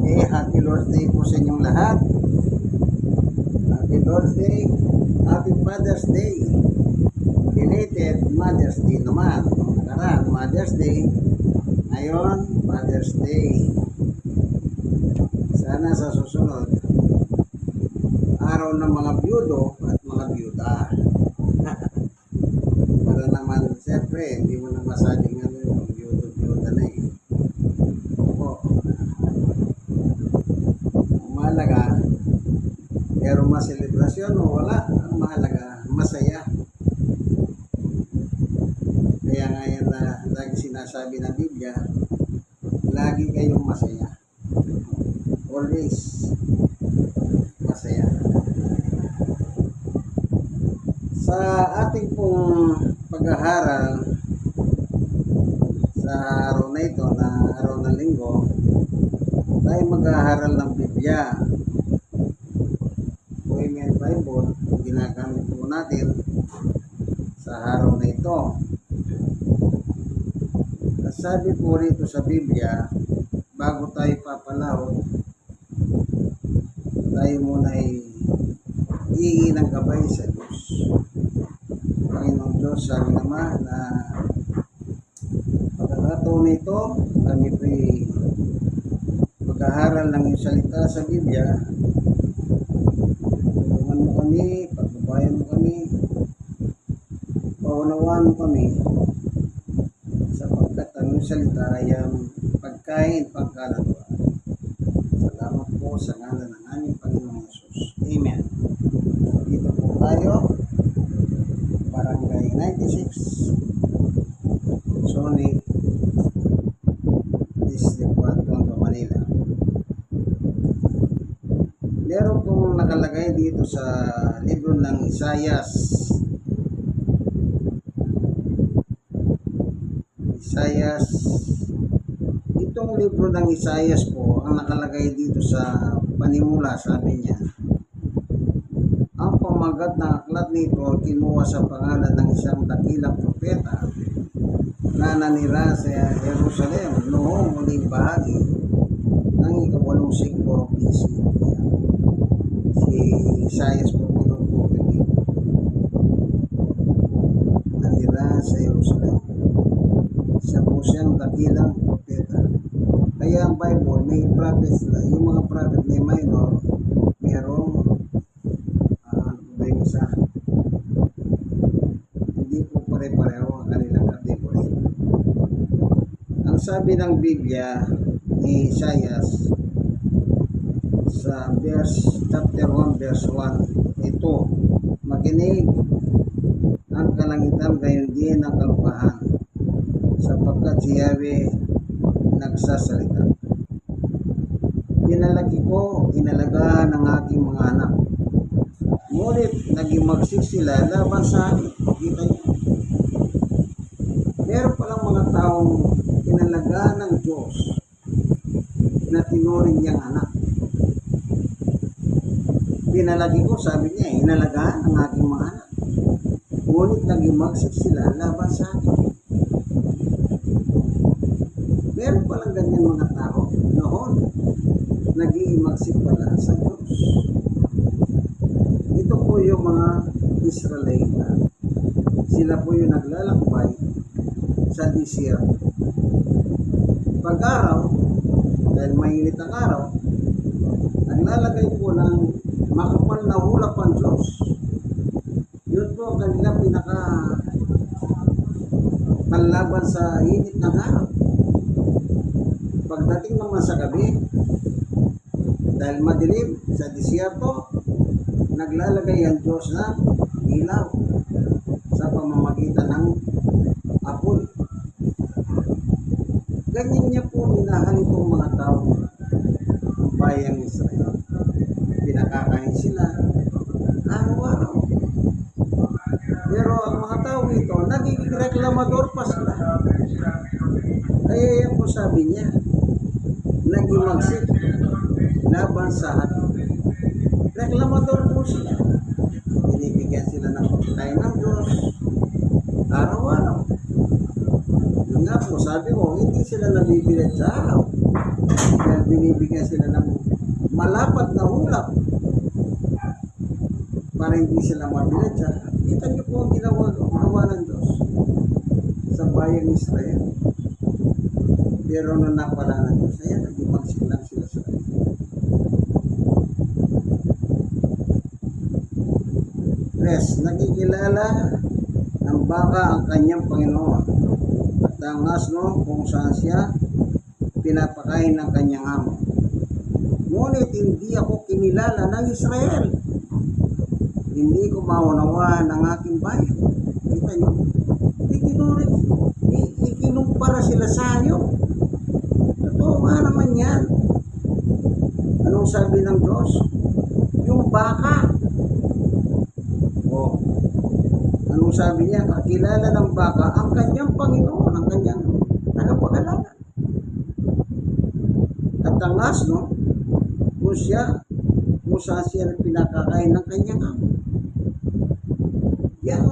Okay, happy birthday po sa inyong lahat. Happy birthday, happy Father's Day. Belated Mother's Day naman. Nung nakaraan, Mother's Day. Ngayon, Father's Day. Sana sa susunod, araw ng mga byudo at mga byuda. Para naman, siyempre, hindi mo na masabing ano yung byudo-byuda na eh. Opo. Mahalaga, pero maselebrasyon o wala, ang mahalaga, masaya. Kaya nga yan na lagi sinasabi ng Biblia, lagi kayong masaya. Always masaya. Sa ating pong pag-aaral sa araw na ito, na araw ng linggo, tayo mag-aaral ng Biblia. Women Bible, ginagamit po natin sa araw na ito. Sabi po rito sa Biblia, bago tayo papalahod, tayo muna ay hihingi ng gabay sa Diyos. Panginoong Diyos, sabi naman na pagkakataon nito, kami po mag-aaral ng iyong salita sa Biblia. Tulungan mo kami, pagbabayan mo kami, paunawaan mo kami, sapagkat ang iyong salita ay pagkain, pagkalatuan. Salamat po sa ngalan ng aming Panginoong Jesus. Amen. Dito po tayo, Barangay 96, Sony, District 1, Tondo, Manila. Meron pong nakalagay dito sa libro ng Isaias. Itong libro ng Isaias po, ang nakalagay dito sa panimula, sabi niya, ang pamagat ng aklat nito kinuha sa pangalan ng isang dakilang propeta na nanira sa Jerusalem noong huling bahagi ng ika-8 siglo BC. Si Isaias po pinupupit dito. Nanira sa Jerusalem. Siya po siyang dakilang propeta. Kaya ang Bible, may prophets na, yung mga prophet may minor, merong isa. Hindi po pare-pareho ang kanilang category. Ang sabi ng Biblia ni Isaias sa chapter 1 verse 1, ito, makinig ang kalangitan gayon din ang kalupahan, sapagkat si Yahweh nagsasalita. Pinalaki ko, inalagaan ng aking mga anak, ngunit nagimagsik sila laban sa akin. Kita niyo. Meron palang mga taong inalagaan ng Diyos na tinuring niyang anak. Pinalagi ko, sabi niya, inalagaan ng aking mga anak, ngunit nagimagsik sila laban sa akin. Meron palang ganyan mga tao noon, nag-iimagsik pala sa Diyos. Ito po yung mga Israelita. Sila po yung naglalakbay sa disyerto. Pag-araw, dahil mainit ang araw, naglalagay po ng makapal na hulap ang Diyos. Yun po ang kanila panlaban sa init ng araw. Pagdating naman sa gabi, dahil madilim sa disyerto, naglalagay ang Diyos ng ilaw sa pamamagitan ng apoy. Ganyan niya po minahal itong mga tao ng bayang Israel. Pinakakain sila araw-araw. Pero ang mga tao ito, nagiging reklamador pa sila. Kaya yan po sabi niya, nagimagsik laban sa atin. Reklamador po sila. Binibigyan sila ng pagkain ng Diyos araw-araw. Yun nga po, sabi ko, hindi sila nabibilit sa araw. Dahil binibigyan sila ng malapad na ulap para hindi sila mabiladya. Kita niyo po ang ginawa ng Diyos sa bayang Israel. Pero nung napala ng Diyos, ayan, nag-imagsik lang sila sa kanya. Nakikilala ng baka ang kanyang Panginoon at ang asno kung saan siya pinapakain ng kanyang amo. Ngunit hindi ako kinilala ng Israel. Hindi ko maunawa ng aking bayan. Kita nyo? Ikinumpara sila sa hayop. Totoo nga naman yan. Anong sabi ng Diyos? Yung baka. Anong sabi niya? Kakilala ng baka ang kanyang Panginoon, ang kanyang tagapag-alaga. At ang asno, kung saan siya pinakakain ng kanyang amo. Yan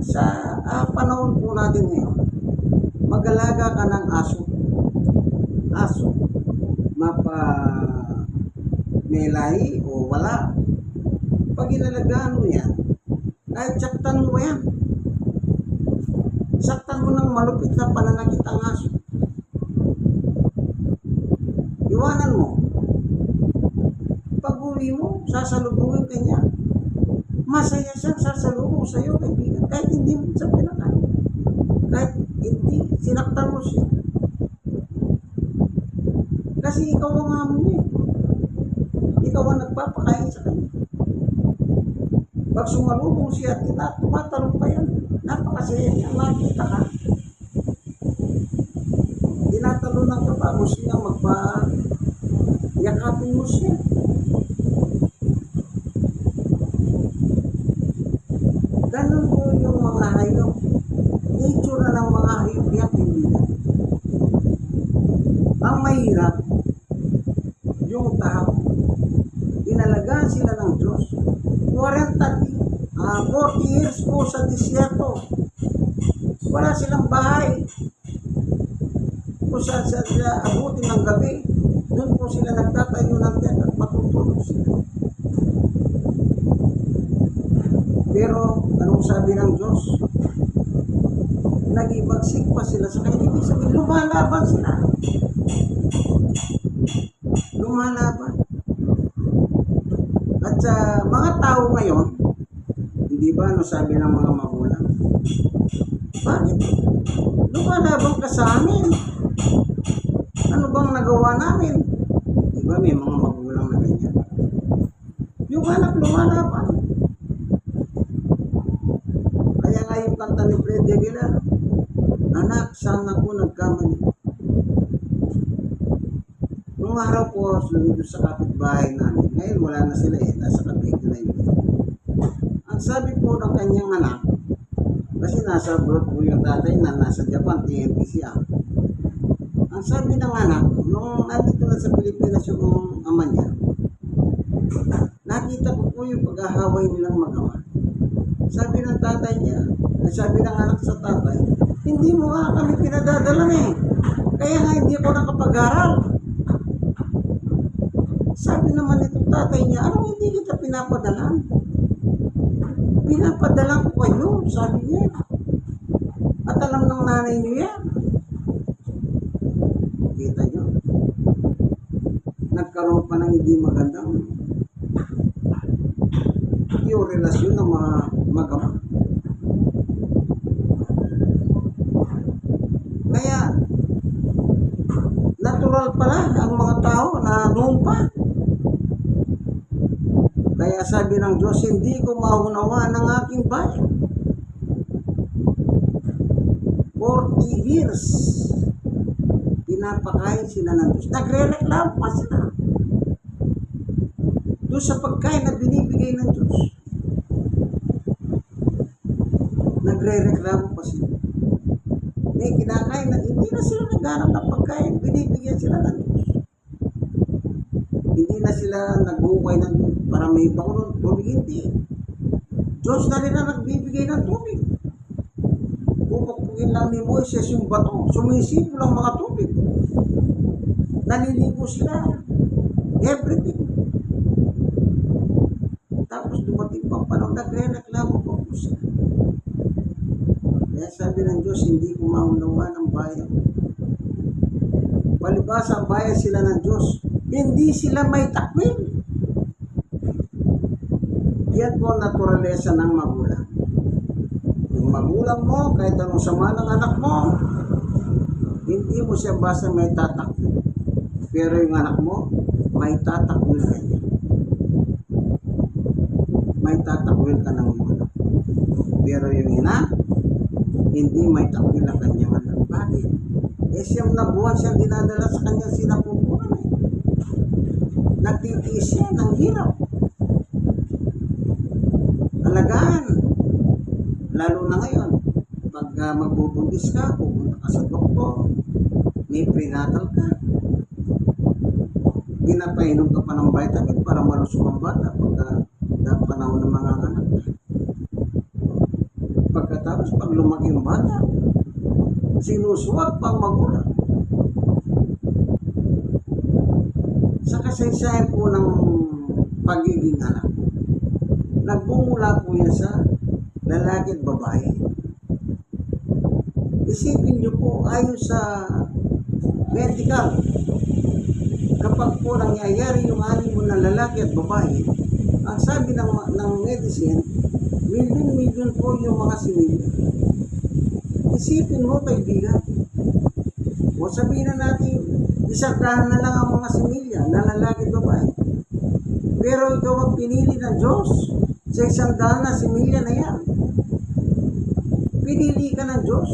sa panahon po natin ngayon, mag-alaga ka ng aso. Aso. May lahi o wala. Pag inalagaan mo yan, kahit saktan mo yan. Saktan mo ng malupit na pananakit ang aso. Iwanan mo. Pag-uwi mo, sasalubungin ka niya. Masaya siyang sasalubong sa'yo, kaibigan. Kahit hindi mo siya pinakain. Kahit hindi, sinaktan mo siya. Kasi ikaw ang amo niya. Ikaw ang nagpapakain sa kanya. Pag sumalubong siya at tumatalong pa yan, napakasaya niya, makita ka. Tinatalon ng ka pa, gusto niya yakapin mo siya. Ganun po yung mga hayop. Nature na ng mga hayop yan, hindi na. Ang mahirap, yung tao, inalagaan sila ng Diyos. 40 years po sa disyerto. Wala silang bahay. Kung saan sila abutin ng gabi, doon po sila nagtatayo ng tent at matutulog sila. Pero, anong sabi ng Diyos? Nag-ibagsik pa sila sa kanya. Ibig sabihin, lumalaban sila. Lumalaban. At sa mga tao ngayon, hindi ba, ano sabi ng mga magulang? Bakit? Lumalaban ka sa amin. Ano bang nagawa namin? Di ba may mga magulang na ganyan? Yung anak lumalaban. Kaya nga yung kanta ni Fred Aguilar, anak, saan ako nagkamali? Nung araw po, sumunod sa kapitbahay namin. Ngayon wala na sila nasa Cavite na yun. Ang sabi po ng kanyang anak, kasi nasa abroad po yung tatay na nasa Japan, TNT siya. Ang sabi ng anak, nung nandito na sa Pilipinas yung ama niya, nakita ko po yung pag-ahaway nilang mag-ama. Sabi ng tatay niya, sabi ng anak sa tatay, hindi mo nga kami pinadadala eh. Kaya nga hindi ako nakapag-aral. Sabi naman itong tatay niya, anong hindi kita pinapadalan? Pinapadalan ko kayo, sabi niya. At alam ng nanay niyo yan. Kita niyo. Nagkaroon pa ng hindi magandang yung relasyon ng mga mag-ama. Kaya, natural pala ang mga tao na noon pa. Kaya sabi ng Diyos, hindi ko maunawa ng aking bayan. 40 years, pinapakain sila ng Diyos. Nagre-reklamo pa sila. Doon sa pagkain na binibigay ng Diyos. Nagre-reklamo pa sila. May kinakain na, hindi na sila naghanap ng pagkain, binibigyan sila ng Diyos. Hindi na sila nag-uukay ng para may bangon tubig, hindi. Diyos na rin na nagbibigay ng tubig. Pupukpukin lang ni Moises yung bato, sumisipo lang mga tubig. naliligo sila. Everything. Tapos dumating pa panahon, nagre-reklamo pa po sila. Kaya sabi ng Diyos, hindi ko maunawa ng bayan. Palibasa ang bayan sila ng Diyos. Hindi sila may takwil. Yan po ang naturalesa ng magulang. Yung magulang mo, kahit anong sama ng anak mo, hindi mo siya basta may tatakwil. Pero yung anak mo, may tatakwil ka niya. May tatakwil ka ng anak. Pero yung ina, hindi may takwil ang kanyang anak. Bakit? Siyam na buwan siyang dinadala sa kanyang sinapupunan. Nagtitiis siya ng hirap. Alagaan. Lalo na ngayon, pag magbubundis ka, pupunta ka sa doktor, may prenatal ka. Pinapainom ka pa ng vitamin para malusog ang bata pagka panahon ng mga anak. Pagkatapos, pag lumaki ang bata, sinusuwag pang magulang. Sa kasaysayan po ng pagiging anak, nagbumula po yan sa lalaki at babae. Isipin niyo po, ayon sa medical, kapag po nangyayari yung ani mo na lalaki at babae, ang sabi ng medicine, million po yung mga similya. Isipin mo, kaibigan, o sabihin na natin, isartahan na lang ang mga similya na lalaki at babae. Pero ikaw ang pinili ng Diyos sa 100 na similya na yan. Pinili ka ng Diyos.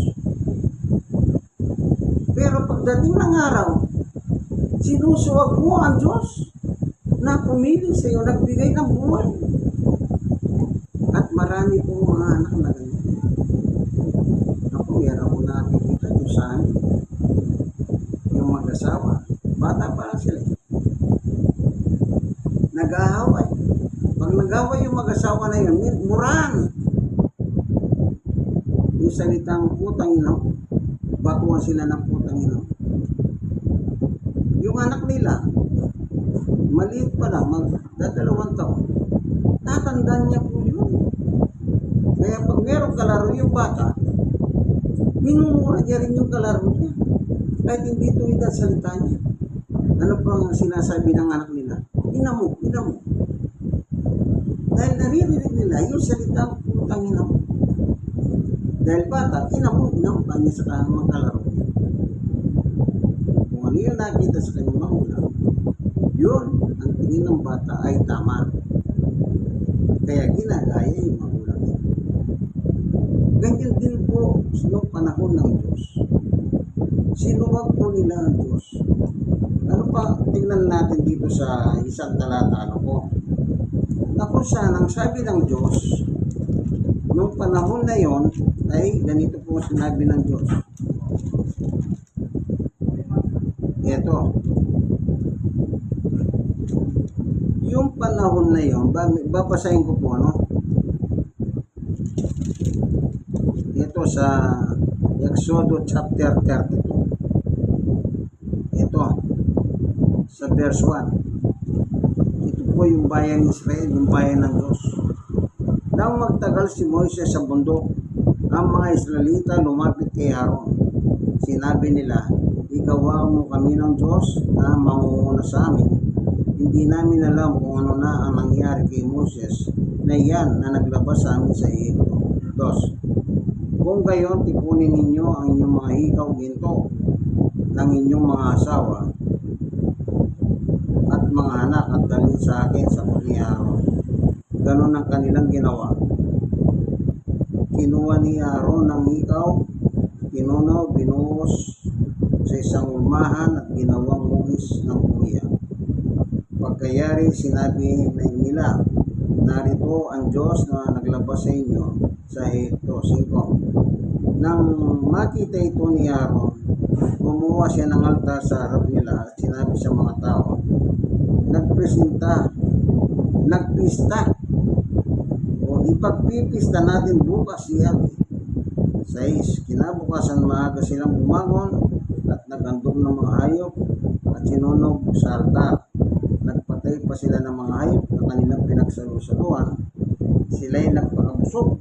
Pero pagdating ng araw, sinusuwag mo ang Diyos na pumili sa iyo, nagbigay ng buhay. At marami pong mga anak na ganyan. Ako, meron ako nakikita yung sa amin. Yung mag-asawa, bata pa lang sila. Nag-aaway. Pag nag-aaway yung mag-asawa na yun, murahan. Yung salitang putang ina, batuan sila ng putang ina. Yung anak nila, maliit pa lang, magdadalawang taon, tatandaan niya po yun. Kaya pag merong kalaro yung bata, minumura niya rin yung kalaro niya. Kahit hindi tuwid ang salita niya. Ano pang sinasabi ng anak nila? Ina mo, ina mo. Dahil naririnig nila yung salita putang ina mo. Dahil bata, ina mo kanya sa mga kalaro niya. Kung ano yung nakita sa kanyang magulang, yun, ang tingin ng bata ay tama. Kaya ginagaya yung magulang niya. Ganyan din po noong panahon ng Diyos. Sinuwag po nila ang Diyos. Ano pa, tingnan natin dito sa isang talata, ano po? Na kung saan ang sabi ng Diyos, noong panahon na yon, ay ganito po sinabi ng Diyos. Ito. Yung panahon na yon, babasahin ko po, ano? Ito sa Exodus chapter 32. Ito, sa verse 1. Ito po yung bayan ng Israel, yung bayan ng Diyos. Nang magtagal si Moises sa bundok, ang mga Israelita lumapit kay Aaron. Sinabi nila, igawa mo kami ng Diyos na mangunguna sa amin. Hindi namin alam kung ano na ang nangyari kay Moses na iyan na naglabas sa amin sa Egypto. 2. Kung gayon, tipunin ninyo ang inyong mga hikaw ginto ng inyong mga asawa at mga anak at dalhin sa akin sa Aaron. Ganon ang kanilang ginawa. Kinuha ni Aaron ng hikaw, kinunaw, binuhos sa isang ulmahan at ginawang muhis ng kuya. Pagkayari, sinabi na nila, narito ang Diyos na naglabas sa inyo sa Egypto. 5. Nang makita ito ni Aaron, kumuha siya ng altar sa harap nila at sinabi sa mga tao, nagpista, o ipagpipista natin bukas siya. 6. Kinabukasan maaga silang bumangon at nagandog ng mga hayop at sinunog sa altar. Nagpatay pa sila ng mga hayop na kanilang pinagsalusaluhan. Sila'y nagpakabusog,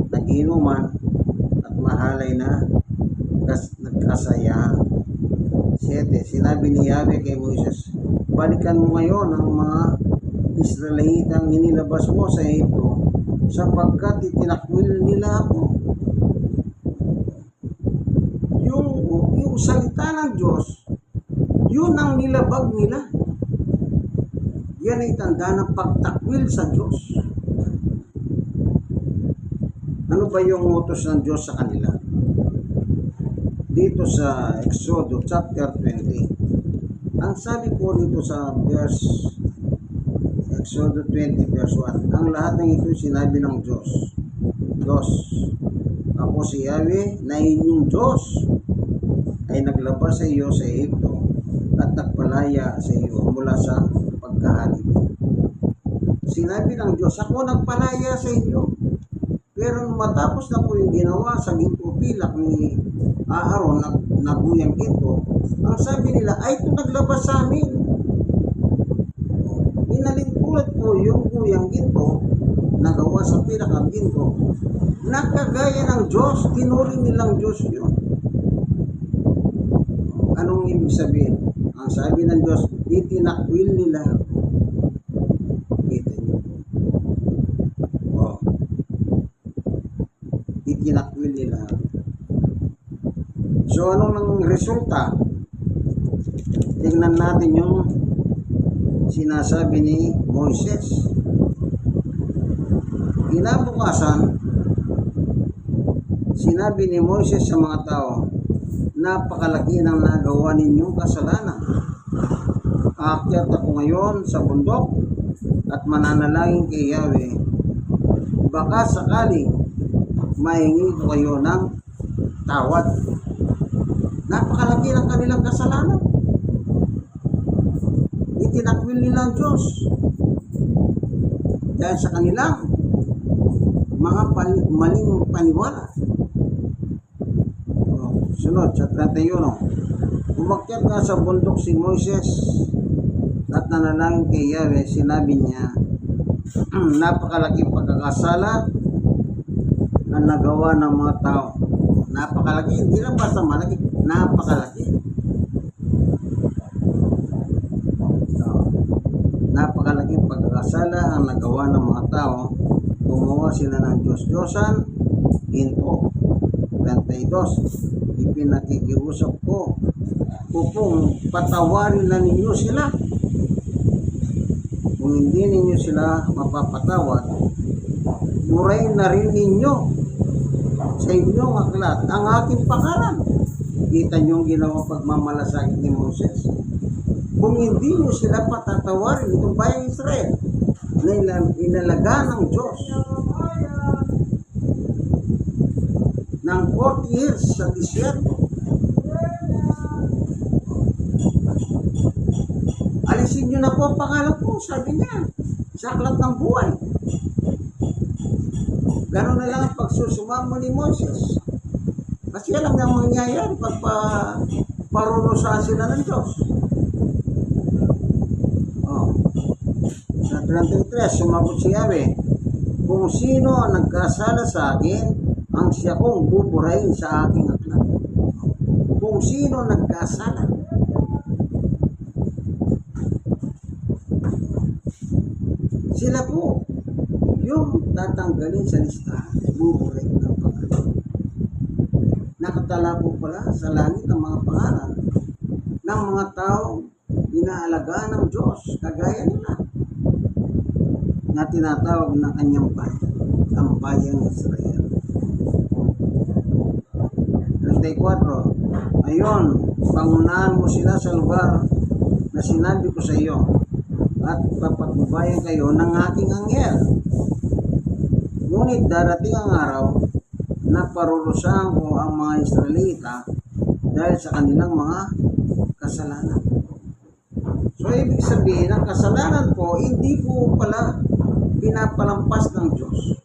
naginuman, at mahalay na nagkasayahan. 7. Sinabi ni Yahweh kay Moises, balikan mo ngayon ang mga Israelitang inilabas mo sa Egypto, sapagkat itinakwil nila ako. Yung salita ng Diyos, yun ang nilabag nila. Yan ay tanda ng pagtakwil sa Diyos. Ano ba yung utos ng Diyos sa kanila? Dito sa Exodus chapter 20, ang sabi po dito sa Exodus 20 verse 1, ang lahat ng ito sinabi ng Diyos. Ako si Yahweh na inyong Diyos ay naglabas sa iyo sa Egypto at nagpalaya sa iyo mula sa pagkahalipin. Sinabi ng Diyos, ako nagpalaya sa inyo. Pero matapos na po yung ginawa sa ginto pilak ni Aaron na guyang ginto, ang sabi nila, ay ito naglabas sa amin. Inalingkulat po yung guyang ginto na gawa sa pilak at ginto. Nakagaya ng Diyos, tinuring nilang Diyos yun. Anong ibig sabihin? Ang sabi ng Diyos, itinakwil nila. Kita niyo po. Itinakwil nila. So, anong nang resulta? Tingnan natin yung sinasabi ni Moises. Kinabukasan, sinabi ni Moises sa mga tao, napakalaki ng nagawa ninyong kasalanan. Aakyat ako ngayon sa bundok at mananalangin kay Yahweh. Baka sakaling mahingi ko kayo ng tawad. Napakalaki ng kanilang kasalanan. Itinakwil nila ang Diyos dahil sa kanilang mga maling paniwala. Sunod sa 31, umakyat nga sa bundok si Moises at nanalangin kay Yahweh. Sinabi niya, napakalaking pagkakasala na nagawa ng mga tao. Napakalaki, hindi lang basta malaki, napakalaki. Napakalaking pagkakasala ang nagawa ng mga tao. Gumawa sila ng Diyos-Diyosan, ginto. 32, ipinakikiusap ko upang patawarin na ninyo sila. Kung hindi ninyo sila mapapatawad, burahin na rin ninyo sa inyong aklat ang aking pangalan. Kita nyo yung ginawang pagmamalasakit ni Moses. Kung hindi nyo sila patatawarin, itong bayang Israel na inalaga ng Diyos ng 40 years sa disyerto, alisin nyo na po ang pangalan ko, sabi niya, sa aklat ng buhay. Gano'n na lang ang pagsusumamo ni Moses. Kasi alam niya ang mangyayari pag parurusahan sila ng Diyos. Sa 33, sumagot si Yahweh, kung sino ang nagkasala sa akin, ang siya kong buburahin sa aking aklat. Kung sino nagkasala. Sila po yung tatanggalin sa listahan, buburahin ng pangalan. Nakatala po pala sa langit ang mga pangalan ng mga taong inaalagaan ng Diyos, kagaya nila, na tinatawag na kanyang bayan, ang bayang Israel. 34, ayon, pangunahan mo sila sa lugar na sinabi ko sa iyo at papatnubayan kayo ng aking anghel. Ngunit darating ang araw na parurusahan ko ang mga Israelita dahil sa kanilang mga kasalanan. So, ibig sabihin, ang kasalanan po, hindi po pala pinapalampas ng Diyos.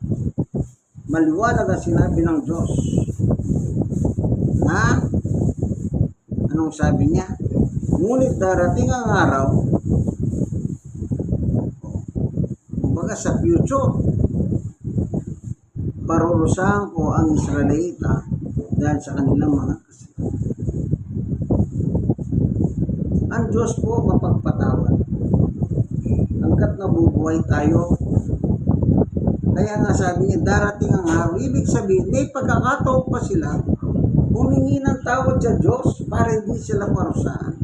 Maliwanag ang sinabi ng Diyos na, anong sabi niya? Ngunit darating ang araw, kumbaga sa future, parurusahan ko ang Israelita dahil sa kanilang mga kasalanan. Ang Diyos po mapagpatawad. Hanggat nabubuhay tayo, kaya nga sabi niya, darating ang araw. Ibig sabihin, may pagkakataon pa sila humingi ng tawad sa Diyos para hindi sila parusahan.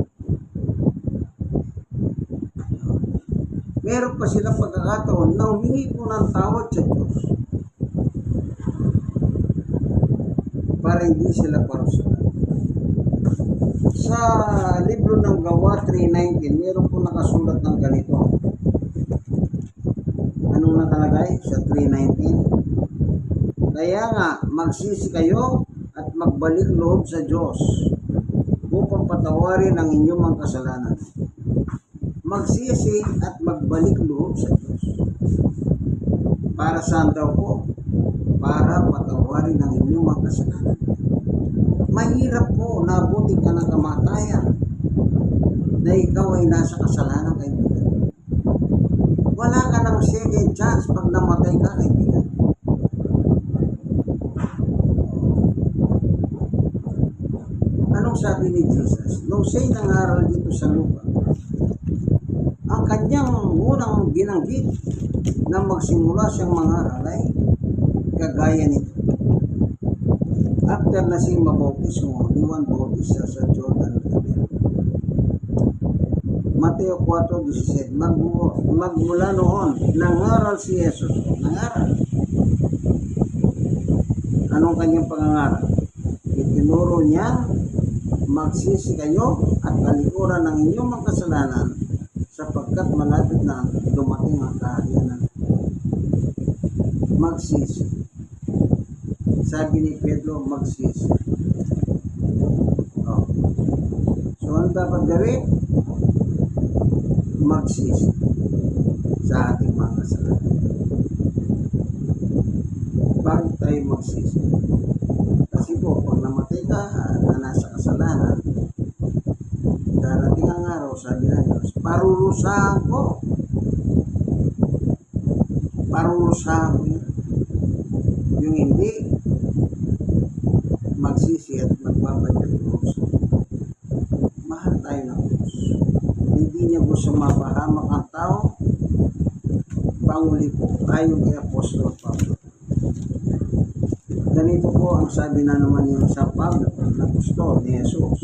Meron pa silang pagkakataon na humingi po ng tawad sa Diyos para hindi sila parusahan. Sa libro ng Gawa 3:19, meron po nakasulat ng ganito. Anong nakalagay sa 3:19? Kaya nga, magsisi kayo at magbalik loob sa Diyos upang patawarin ang inyong mga kasalanan. Magsisi at magbalik loob sa Diyos. Para saan daw po? Para patawarin ang inyong mga kasalanan. Mahirap po na abutin ka ng kamatayan na ikaw ay nasa kasalanan, kaibigan. Wala ka ng second chance pag namatay ka, kaibigan. Anong sabi ni Jesus? Nung siya'y nangaral dito sa lupa, ang kanyang unang binanggit na magsimula siyang mangaral ay kagaya nito. After na siyang mabautismo, ni Juan Bautista sa Jordan River. Mateo 4:17, magmula noon, nangaral si Jesus. Nangaral. Anong kanyang pangangaral? Itinuro niya, magsisi kayo at talikuran ng inyong mga kasalanan sapagkat malapit na dumating ang kaharian ng magsisi. Sabi ni Pedro, magsisi. Oh. So, ang dapat gawin? Magsisi sa ating mga kasalanan. Bakit tayo magsisi? Kasi po, pag namatay ka na nasa kasalanan, darating ang araw, sabi ng Diyos, parurusahan ko. Parurusahan ko yun. Yung hindi, magsisi at magbabalik ko. Mahal tayo ng Diyos. Hindi niya gusto mapahamak ang tao. Panguli po tayo kay Apostol Pablo. Ganito po ang sabi na naman ni San Pablo na gusto ni Jesus.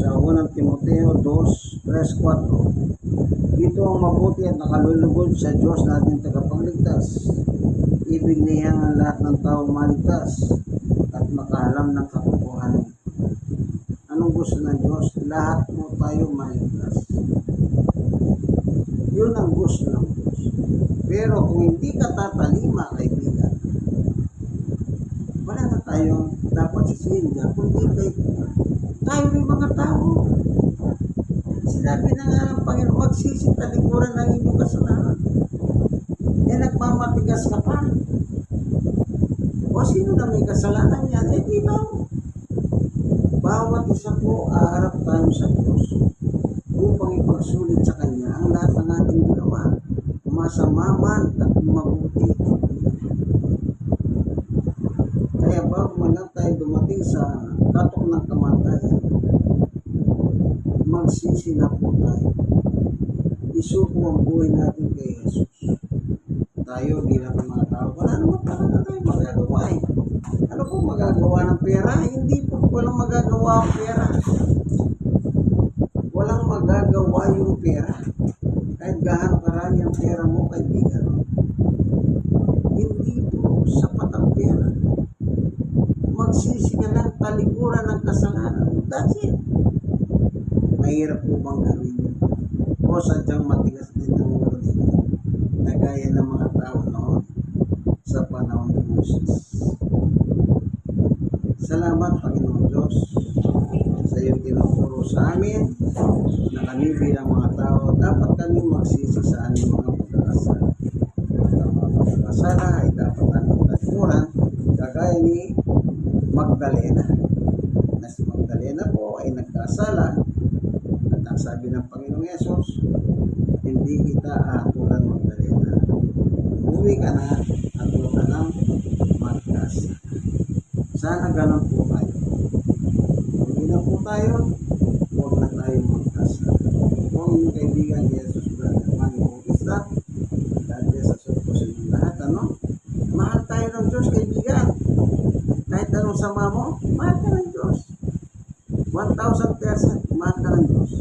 Sa 1 Timoteo 2:3-4, ito ang mabuti at nakalulugod sa Diyos natin tagapagligtas. Ibig niya ang lahat ng tao maligtas at makahalam ng katotohanan. Anong gusto ng Diyos? Lahat po tayo maligtas. Yun ang gusto ng Diyos. Pero kung hindi ka tatalima, kaibigan, wala na tayong dapat sisihin dyan, kundi tayo rin mga tao. Sinabi na nga ng Panginoon, magsisi talikuran ng inyong kasalanan. Eh, nagmamatigas ka pa. O sino na may kasalanan yan? Eh, di ba? Bawat isa po aharap tayo sa Diyos upang ipagsulit sa Kanya ang lahat ng ating ginawa, masama man at mabuti. Kaya bago man lang tayo dumating sa katok ng kamatayan, magsisi na po tayo. Isuko ang buhay natin kay Jesus. Tayo bilang mga tao, wala naman talaga tayo magagawa eh. Ano po magagawa ng pera? Hindi po walang magagawa ang pera. Walang magagawa yung pera. Kahit gaano karami ang pera mo, kaibigan. Hindi po sapat ang pera. Magsisi ka lang talikuran ng kasalanan. That's it. Mahirap po bang gawin yun? O sadyang matigas din ang ulo ninyo na gaya ng mga tao noon sa panahon ni Moses. Salamat, Panginoon Diyos, sa iyong tinuturo sa amin na kami bilang mga tao dapat kami magsisi sa aming mga pagkakasala. Ang mga pagkakasala ay dapat aming talikuran kagaya ni Magdalena. Na si Magdalena po ay nagkasala sabi ng Panginoong Yesus, hindi kita ahatulan Magdalena. Uwi ka na at huwag ka nang magkasala. Sana ganun po tayo. Hindi na po tayo, huwag na tayo magkasala. Kung yung kaibigan ni Jesus, Brother Manny Bautista, God bless us all po sa inyong lahat. Ano? Mahal tayo ng Diyos, kaibigan. Kahit anong sama mo, mahal ka ng Diyos. 1,000%, mahal ka ng Diyos.